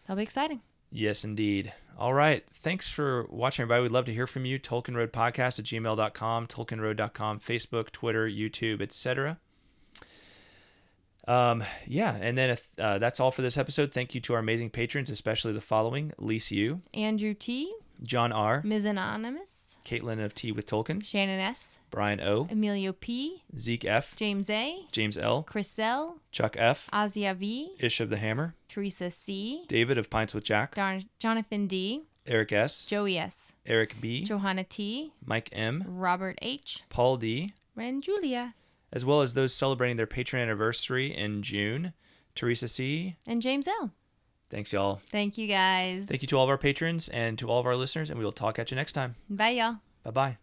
that'll be exciting. Yes, indeed. All right. Thanks for watching, everybody. We'd love to hear from you. TolkienRoadPodcast@gmail.com, TolkienRoad.com, Facebook, Twitter, YouTube, etc. Yeah, and then if that's all for this episode. Thank you to our amazing patrons, especially the following: Lise U, Andrew T, John R, Ms. Anonymous, Caitlin of Tea with Tolkien, Shannon S, Brian O, Emilio P, Zeke F, James A, James L, Chris L, Chuck F, Azia V, Ish of the Hammer, Teresa C, David of Pints with Jack, Jonathan D, Eric S, Joey S, Eric B, Johanna T, Mike M, Robert H, Paul D, and Julia, as well as those celebrating their patron anniversary in June, Teresa C, and James L. Thanks, y'all. Thank you, guys. Thank you to all of our patrons and to all of our listeners, and we will talk at you next time. Bye, y'all. Bye-bye.